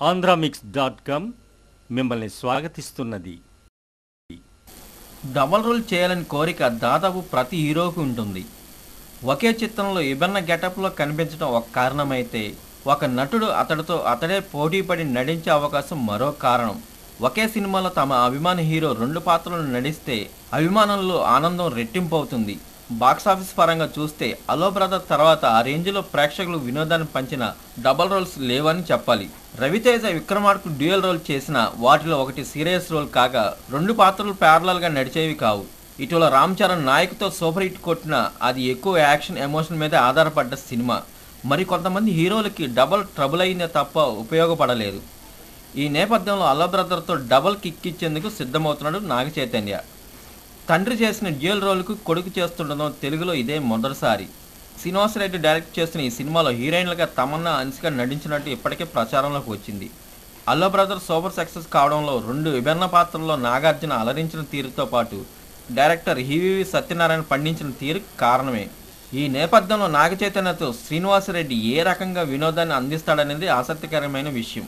ఆంధ్రామిక్స్.com మిమ్మల్ని స్వాగతిస్తున్నది. Double role చేయాలని కోరిక దాదాపు ప్రతి హీరోకి ఉంటుంది. ఒకే చిత్రంలో విభిన్న గెటప్లో కనిపించడం ఒక కారణమైతే, ఒక నటుడు అతడే పోటీపడి నటించే అవకాశం మరో కారణం. ఒకే సినిమాలో తమ అభిమాన హీరో 2 పాత్రలు నటిస్తే అభిమానంలో ఆనందం రెట్టింపు అవుతుంది. బాక్సాఫీస్ పరంగా చూస్తే అలో బ్రదర్ తర్వాత ఆ రేంజ్లో ప్రేక్షకులు వినోదాన్ని పంచిన డబల్ రోల్స్ లేవని చెప్పాలి. రవితేజ విక్రమార్కు డ్యూయల్ రోల్ చేసిన వాటిలో ఒకటి సీరియస్ రోల్ కాగా 2 పాత్రలు ప్యారలల్గా నడిచేవి కావు. ఇటీవల రామ్ చరణ్ నాయకుతో సూపర్ హిట్ కొట్టిన అది ఎక్కువ యాక్షన్ ఎమోషన్ మీద ఆధారపడ్డ సినిమా. మరి కొంతమంది హీరోలకి డబల్ ట్రబుల్ అయిందే తప్ప ఉపయోగపడలేదు. ఈ నేపథ్యంలో అలో బ్రదర్తో డబల్ కిక్ ఇచ్చేందుకు సిద్ధమవుతున్నాడు నాగ చైతన్య. తండ్రి చేసిన డ్యూయల్ రోల్కు కొడుకు చేస్తుండడం తెలుగులో ఇదే మొదటిసారి. శ్రీనివాస్ రెడ్డి డైరెక్ట్ చేస్తున్న ఈ సినిమాలో హీరోయిన్లుగా తమన్నా, అన్సిక నటించినట్టు ఇప్పటికే ప్రచారంలోకి వచ్చింది. అల్లో బ్రదర్ సూపర్ సక్సెస్ కావడంలో 2 విభిన్న పాత్రల్లో నాగార్జున అలరించిన తీరుతో పాటు డైరెక్టర్ హివివి సత్యనారాయణ పండించిన తీరు కారణమే. ఈ నేపథ్యంలో నాగ చైతన్యతో శ్రీనివాస్ రెడ్డి ఏ రకంగా వినోదాన్ని అందిస్తాడనేది ఆసక్తికరమైన విషయం.